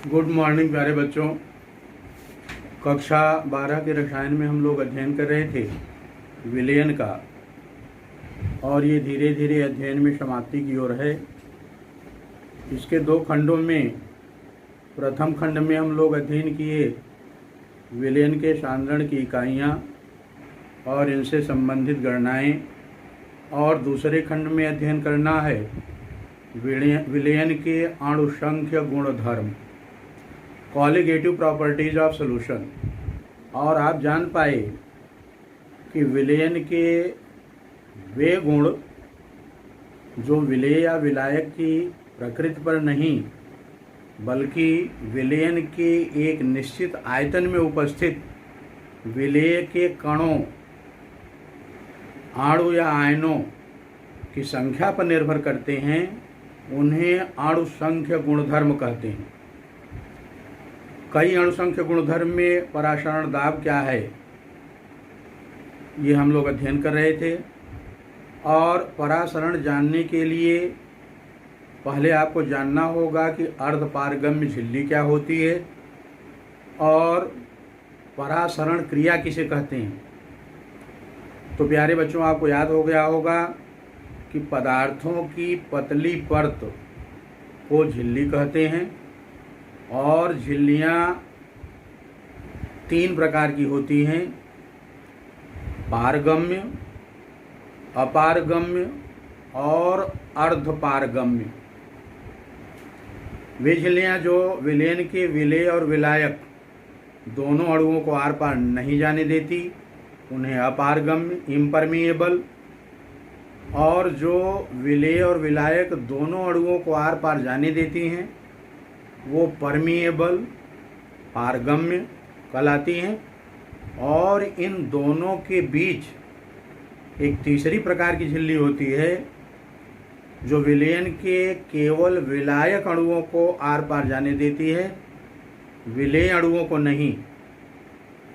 Good morning प्यारे बच्चों। कक्षा 12 के रसायन में हम लोग अध्ययन कर रहे थे विलयन का, और ये धीरे धीरे अध्ययन में समाप्ति की ओर है। इसके दो खंडों में, प्रथम खंड में हम लोग अध्ययन किए विलयन के सांद्रण की इकाइयाँ और इनसे संबंधित गणनाएं, और दूसरे खंड में अध्ययन करना है विलयन के अणुसंख्य गुणधर्म, कॉलिगेटिव प्रॉपर्टीज ऑफ सॉल्यूशन। और आप जान पाए कि विलयन के वे गुण जो विलेय या विलायक की प्रकृति पर नहीं बल्कि विलयन के एक निश्चित आयतन में उपस्थित विलेय के कणों, अणु या आयनों की संख्या पर निर्भर करते हैं, उन्हें अणुसंख्य गुणधर्म कहते हैं। कई अणुसंख्य गुणधर्म में परासरण दाब क्या है, ये हम लोग अध्ययन कर रहे थे। और परासरण जानने के लिए पहले आपको जानना होगा कि अर्धपारगम्य झिल्ली क्या होती है और परासरण क्रिया किसे कहते हैं। तो प्यारे बच्चों, आपको याद हो गया होगा कि पदार्थों की पतली परत को झिल्ली कहते हैं, और झिल्लियाँ तीन प्रकार की होती हैं: पारगम्य, अपारगम्य और अर्धपारगम्य। वे झिल्लियाँ जो विलयन के विलेय और विलायक दोनों अणुओं को आर पार नहीं जाने देती, उन्हें अपारगम्य, इम्परमिएबल, और जो विलेय और विलायक दोनों अणुओं को आर पार जाने देती हैं वो परमिएबल, पारगम्य कहलाती हैं। और इन दोनों के बीच एक तीसरी प्रकार की झिल्ली होती है जो विलयन के केवल विलायक अणुओं को आर पार जाने देती है, विलेय अणुओं को नहीं।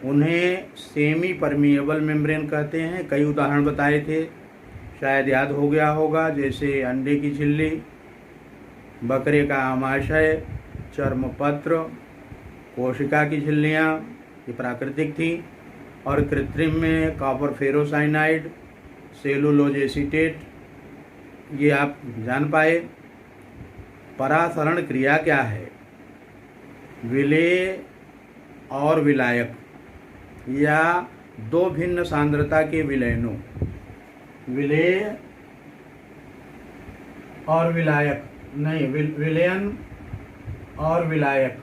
उन्हें सेमी परमिएबल मेम्ब्रेन कहते हैं। कई उदाहरण बताए थे, शायद याद हो गया होगा, जैसे अंडे की झिल्ली, बकरे का आमाशय, चर्मपत्र, कोशिका की झिल्लियाँ, ये प्राकृतिक थी। और कृत्रिम में कॉपर फेरोसाइनाइड, सेलुलोज एसीटेट, ये आप जान पाए। परासरण क्रिया क्या है? विलेय और विलायक या दो भिन्न सांद्रता के विलयनों, विलेय और विलायक नहीं, विलयन और विलायक,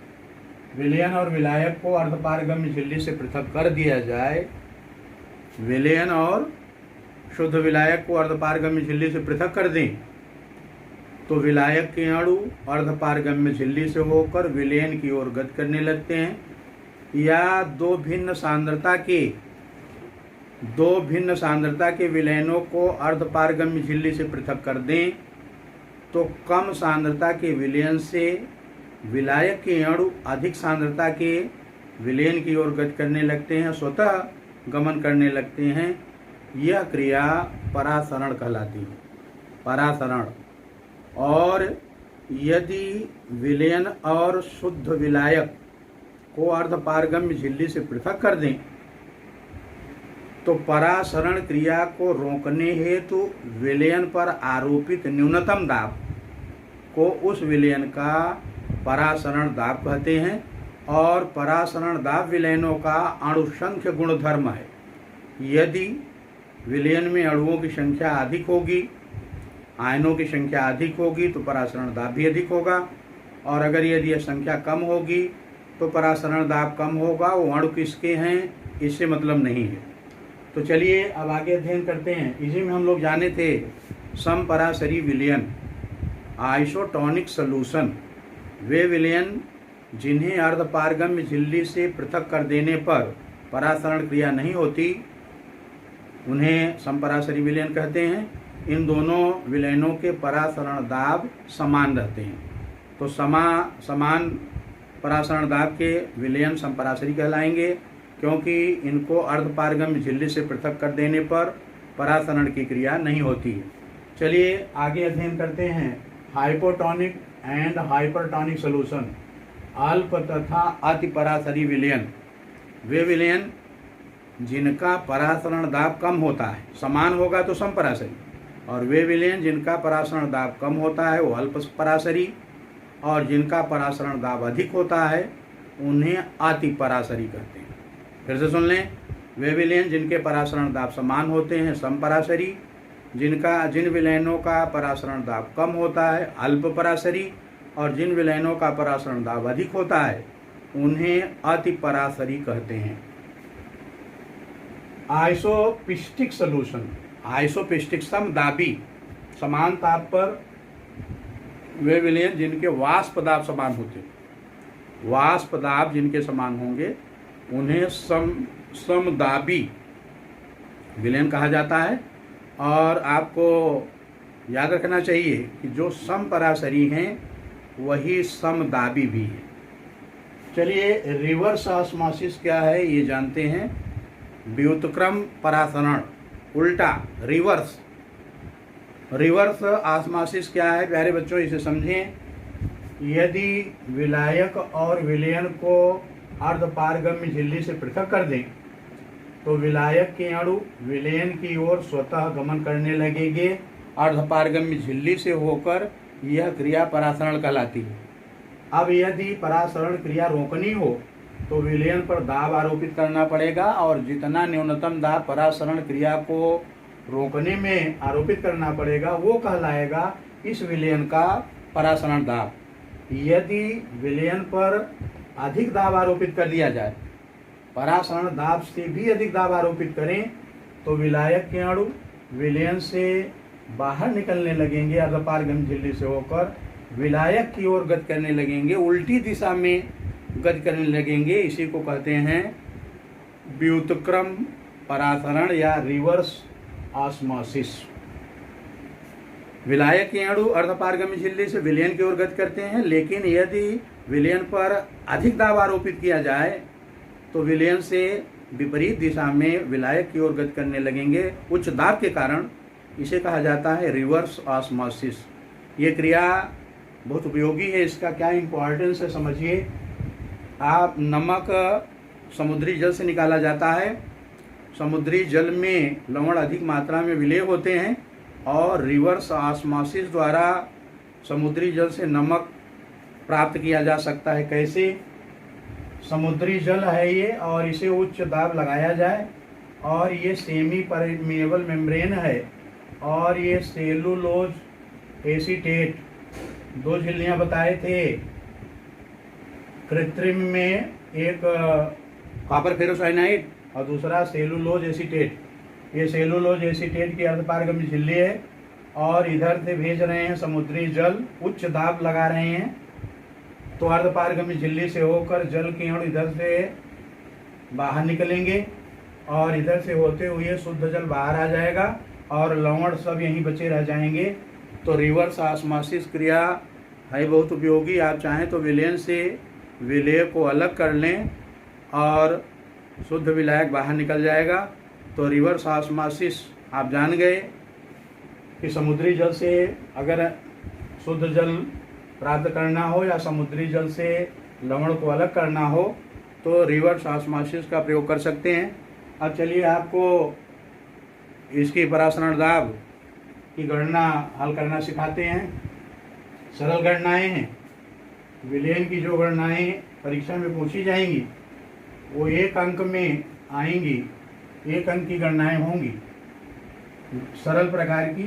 विलयन और विलायक को अर्धपारगम्य झिल्ली से पृथक कर दिया जाए, विलयन और शुद्ध विलायक को अर्धपारगम्य झिल्ली से पृथक कर दें, तो विलायक के अणु अर्धपारगम्य झिल्ली से होकर विलयन की ओर गति करने लगते हैं। या दो भिन्न सांद्रता के विलयनों को अर्धपारगम्य झिल्ली से पृथक कर दें, तो कम सांद्रता के विलयन से विलायक के अणु अधिक सांद्रता के विलयन की ओर गति करने लगते हैं, स्वतः गमन करने लगते हैं। यह क्रिया परासरण कहलाती है, परासरण। और यदि विलयन और शुद्ध विलायक को अर्धपारगम्य झिल्ली से पृथक कर दें, तो परासरण क्रिया को रोकने हेतु विलयन पर आरोपित न्यूनतम दाब को उस विलयन का परासरण दाब कहते हैं। और परासरण दाब विलयनों का अणुसंख्य गुणधर्म है। यदि विलयन में अणुओं की संख्या अधिक होगी, आयनों की संख्या अधिक होगी, तो परासरण दाब भी अधिक होगा। और अगर यदि यह संख्या कम होगी तो परासरण दाब कम होगा। वो अणु किसके हैं इससे मतलब नहीं है। तो चलिए अब आगे अध्ययन करते हैं। इसी में हम लोग जाने थे समपरासरी विलयन, आइसोटोनिक सॉल्यूशन। वे विलयन जिन्हें अर्धपारगम्य झिल्ली से पृथक कर देने पर परासरण क्रिया नहीं होती, उन्हें समपरासरी विलयन कहते हैं। इन दोनों विलयनों के परासरण दाब समान रहते हैं, तो समान परासरण दाब के विलयन समपरासरी कहलाएंगे, क्योंकि इनको अर्धपारगम्य झिल्ली से पृथक कर देने पर परासरण की क्रिया नहीं होती है। चलिए आगे अध्ययन करते हैं हाइपोटोनिक एंड हाइपरटोनिक सॉल्यूशन। अल्प तथा अति पराशरी विलयन, वे विलयन जिनका परासरण दाब कम होता है, समान होगा तो समपराशरी, और वे विलयन जिनका परासरण दाब कम होता है वो अल्प पराशरी, और जिनका परासरण दाब अधिक होता है उन्हें अति पराशरी कहते हैं। फिर से सुन लें, वे विलयन जिनके परासरण दाब समान होते हैं समपराशरी, जिन विलयनों का परासरण दाब कम होता है अल्प पराशरी, और जिन विलयनों का परासरण दाब अधिक होता है उन्हें अति पराशरी कहते हैं। आइसोपिस्टिक सॉल्यूशन, आइसोपिस्टिक समदाबी, समान ताप पर वे विलयन जिनके वाष्प दाब समान होते हैं, वाष्प दाब जिनके समान होंगे उन्हें समदाबी विलयन कहा जाता है। और आपको याद रखना चाहिए कि जो समपराशरी हैं वही समदाबी भी है। चलिए रिवर्स ऑस्मोसिस क्या है ये जानते हैं। व्युत्क्रम परासरण, उल्टा, रिवर्स। रिवर्स ऑस्मोसिस क्या है प्यारे बच्चों, इसे समझें। यदि विलायक और विलयन को अर्धपारगम्य झिल्ली से पृथक कर दें तो विलायक के अणु विलयन की ओर स्वतः गमन करने लगेंगे। अर्धपारगम्य झिल्ली से होकर यह क्रिया परासरण कहलाती है। अब यदि परासरण क्रिया रोकनी हो तो विलयन पर दाब आरोपित करना पड़ेगा, और जितना न्यूनतम दाब परासरण क्रिया को रोकने में आरोपित करना पड़ेगा वो कहलाएगा इस विलयन का परासरण दाब। यदि विलयन पर अधिक दाब आरोपित कर दिया जाए, परासरण दाब से भी अधिक दाब आरोपित करें तो विलायक के अणु विलयन से बाहर निकलने लगेंगे, अर्धपारगम्य झिल्ली से होकर विलायक की ओर गति करने लगेंगे, उल्टी दिशा में गति करने लगेंगे। इसी को कहते हैं व्युत्क्रम परासरण या रिवर्स ऑस्मोसिस। विलायक के अणु अर्धपारगम्य झिल्ली से विलयन की ओर गति करते हैं, लेकिन यदि विलयन पर अधिक दाब आरोपित किया जाए तो विलयन से विपरीत दिशा में विलायक की ओर गति करने लगेंगे उच्च दाब के कारण। इसे कहा जाता है रिवर्स ऑस्मोसिस। ये क्रिया बहुत उपयोगी है, इसका क्या इम्पोर्टेंस है समझिए। आप नमक समुद्री जल से निकाला जाता है, समुद्री जल में लवण अधिक मात्रा में विलय होते हैं, और रिवर्स ऑस्मोसिस द्वारा समुद्री जल से नमक प्राप्त किया जा सकता है। कैसे? समुद्री जल है ये, और इसे उच्च दाब लगाया जाए, और ये सेमी परमेबल मेम्ब्रेन है, और ये सेलुलोज एसीटेट, दो झिल्लियाँ बताए थे। कृत्रिम में एक कॉपर फेरोसाइनाइड और दूसरा सेलुलोज एसीटेट। ये सेलुलोज एसीटेट की अर्धपारगम्य झिल्ली है, और इधर से भेज रहे हैं समुद्री जल, उच्च दाब लगा रहे हैं, तो अर्धपारगम्य झिल्ली से होकर जल के अणु इधर से बाहर निकलेंगे, और इधर से होते हुए शुद्ध जल बाहर आ जाएगा, और लवण सब यहीं बचे रह जाएंगे। तो रिवर्स ऑस्मोसिस क्रिया है बहुत उपयोगी। आप चाहें तो विलयन से विलय को अलग कर लें और शुद्ध विलायक बाहर निकल जाएगा। तो रिवर्स ऑस्मोसिस आप जान गए कि समुद्री जल से अगर शुद्ध जल प्राप्त करना हो या समुद्री जल से लवण को अलग करना हो तो रिवर्स ऑस्मोसिस का प्रयोग कर सकते हैं। अब चलिए आपको इसकी परासरण दाब की गणना हल करना सिखाते हैं। सरल गणनाएं हैं। विलयन की जो गणनाएं परीक्षा में पूछी जाएंगी वो एक अंक में आएंगी, एक अंक की गणनाएं होंगी सरल प्रकार की,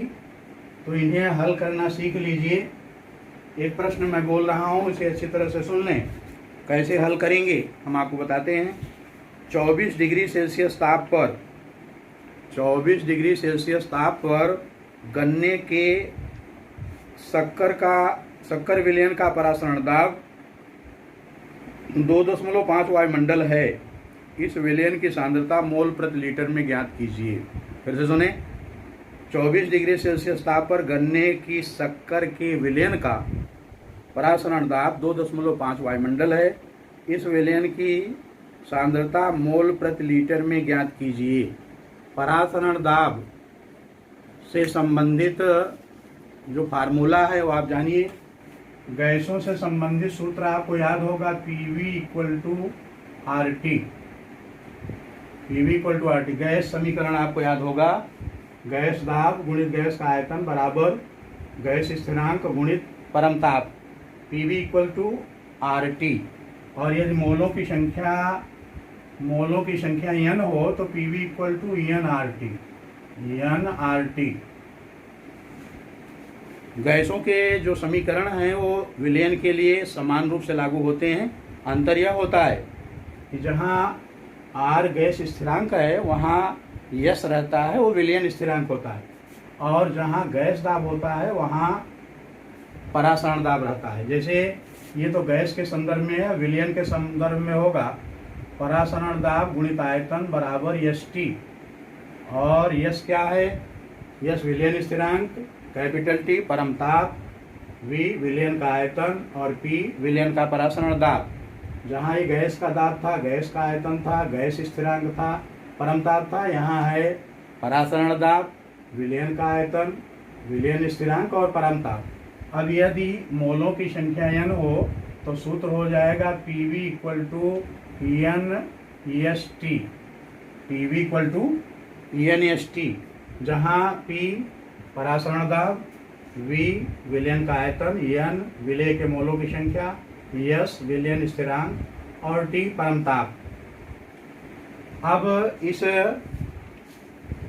तो इन्हें हल करना सीख लीजिए। एक प्रश्न मैं बोल रहा हूँ, इसे अच्छी तरह से सुन लें। कैसे हल करेंगे हम आपको बताते हैं। 24 डिग्री सेल्सियस ताप पर 24 डिग्री सेल्सियस ताप पर गन्ने के शक्कर विलयन का परासरण दाब 2.5 वायुमंडल है। इस विलयन की सांद्रता मोल प्रति लीटर में ज्ञात कीजिए। फिर से सुने, 24 डिग्री सेल्सियस ताप पर गन्ने की शक्कर के विलयन का परासरण दाब 2.5 वायुमंडल है। इस विलयन की सांद्रता मोल प्रति लीटर में ज्ञात कीजिए। परासरण दाब से संबंधित जो फार्मूला है वो आप जानिए। गैसों से संबंधित सूत्र आपको याद होगा, PV equal to R T. PV equal to R T, gas समीकरण आपको याद होगा, गैस दाब गुणित गैस का आयतन बराबर गैस स्थिरांक गुणित परमताप, P V equal to R T. और यदि मोलों की संख्या n हो तो P V equal to N R T. गैसों के जो समीकरण हैं वो विलयन के लिए समान रूप से लागू होते हैं। अंतर यह होता है कि जहाँ आर गैस स्थिरांक है वहाँ यस रहता है, वो विलयन स्थिरांक होता है, और जहाँ गैस दाब होता है वहाँ परासरण दाब रहता है। जैसे ये तो गैस के संदर्भ में है, विलयन के संदर्भ में होगा परासरण दाब गुणित आयतन बराबर एस टी। और यस क्या है? यस विलयन स्थिरांक कैपिटल टी, परमताप, वी विलयन का आयतन, और पी विलयन का परासरण दाब। जहाँ ये गैस का दाब था, गैस का आयतन था, गैस स्थिरांक था, परमताप था, यहाँ है परासरण दाब, विलयन का आयतन, विलयन स्थिरांक और परमताप। अब यदि मोलों की संख्या n हो तो सूत्र हो जाएगा PV equal to N S T, PV equal to N S T, जहाँ पी परासरण दाब, वी विलयन का आयतन, एन विलय के मोलों की संख्या, एस विलयन स्थिरांक और टी परमताप। अब इस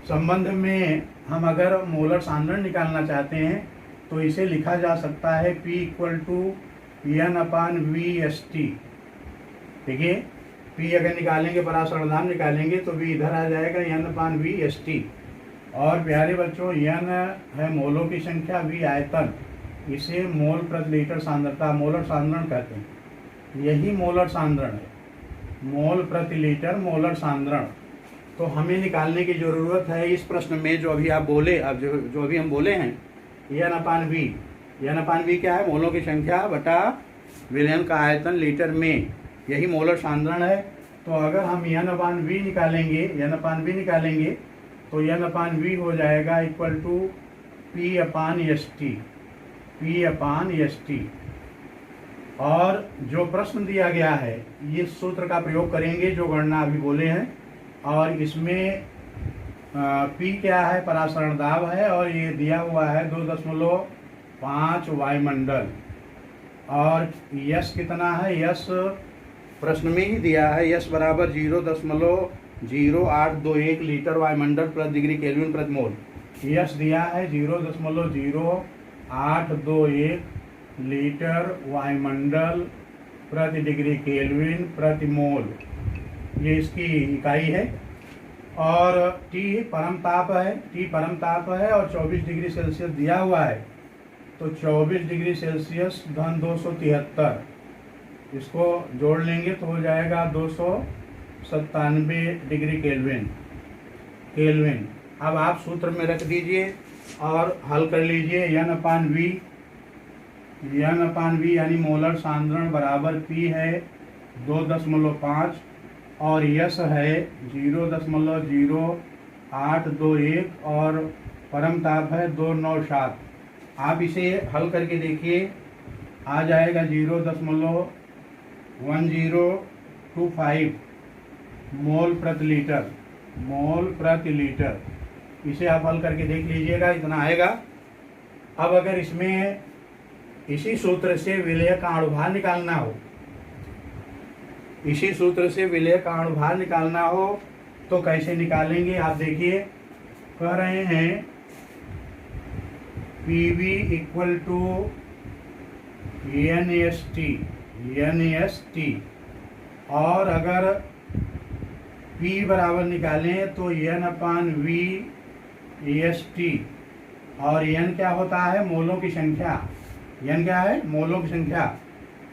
संबंध में हम अगर मोलर सांद्रण निकालना चाहते हैं तो इसे लिखा जा सकता है P equal to N upon V S T. ठीक है, P अगर निकालेंगे, परासरण दाब निकालेंगे तो V इधर आ जाएगा N upon V S T. और प्यारे बच्चों, n है मोलों की संख्या, V आयतन, इसे मोल प्रति लीटर सांद्रता मोलर सांद्रण कहते हैं। यही मोलर सांद्रण है, मोल प्रति लीटर मोलर सांद्रण। तो हमें निकालने की ज़रूरत है इस प्रश्न में जो अभी आप बोले, अब जो अभी हम बोले हैं, N upon V. N upon V क्या है? मोलों की संख्या बटा विलयन का आयतन लीटर में, यही मोलर सांद्रण है। तो अगर हम एन अपान वी निकालेंगे तो एन अपान वी हो जाएगा equal to P upon S T, P upon S T. और जो प्रश्न दिया गया है इस सूत्र का प्रयोग करेंगे जो गणना अभी बोले हैं, और इसमें P क्या है? परासरण दाब है, और ये दिया हुआ है 2.5 वायुमंडल। और यस कितना है? यस प्रश्न में ही दिया है, यस बराबर 0.0821 लीटर वायुमंडल प्रति डिग्री केल्विन प्रति मोल। यस दिया है 0.0821 लीटर वायुमंडल प्रति डिग्री केल्विन प्रति मोल, ये इसकी इकाई है। और T परमताप है, और 24 डिग्री सेल्सियस दिया हुआ है, तो 24 डिग्री सेल्सियस धन 273, इसको जोड़ लेंगे तो हो जाएगा 297 डिग्री केल्विन। अब आप सूत्र में रख दीजिए और हल कर लीजिए। एन अपान वी यानी मोलर सांद्रण बराबर P है 2.5 और यस है 0.0821 और परमताप है 297। आप इसे हल करके देखिए, आ जाएगा 0.1025 मोल प्रति लीटर। इसे आप हल करके देख लीजिएगा, इतना आएगा। अब अगर इसमें इसी सूत्र से विलेय का अणुभार निकालना हो, तो कैसे निकालेंगे आप देखिए। कह रहे हैं PV इक्वल टू NST, और अगर P बराबर निकालें तो N अपान V EST, और N क्या होता है? मोलों की संख्या। N क्या है? मोलों की संख्या।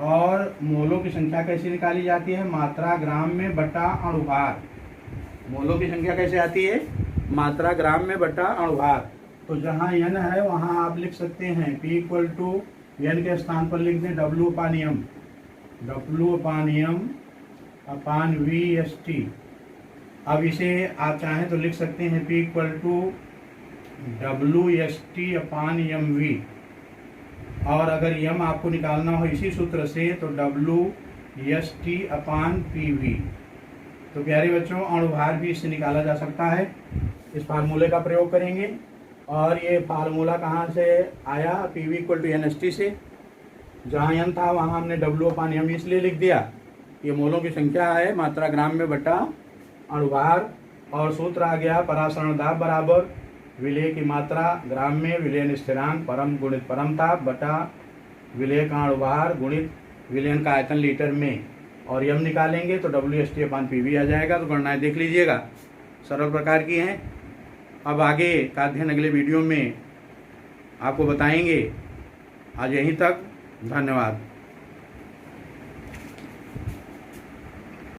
और मोलों की संख्या कैसे निकाली जाती है? मात्रा ग्राम में बटा अणुभार। मोलों की संख्या कैसे आती है? मात्रा ग्राम में बटा अणुभार। तो जहाँ N है वहाँ आप लिख सकते हैं P इक्वल टू N के स्थान पर लिख दें W अपान M अपान VST। अब इसे आप चाहें तो लिख सकते हैं P equal to WST upon MV। और अगर यम आपको निकालना हो इसी सूत्र से तो WST/PV। तो प्यारे बच्चों, अणुभार भी इससे निकाला जा सकता है। इस फार्मूले का प्रयोग करेंगे और ये फार्मूला कहाँ से आया, PV = NST से। जहाँ n था वहाँ हमने W/m इसलिए लिख दिया, ये मोलों की संख्या है, मात्रा ग्राम में बटा अणुभार, और सूत्र आ गया परासरण दाब बराबर विलेय की मात्रा ग्राम में, विलयन स्थिरांक परम गुणित परम ताप बटा विलेय का अणुभार गुणित विलयन का आयतन लीटर में, और यम निकालेंगे तो WST/PV आ जाएगा। तो गणनाएं देख लीजिएगा, सरल प्रकार की हैं। अब आगे का अध्ययन अगले वीडियो में आपको बताएंगे। आज यहीं तक, धन्यवाद।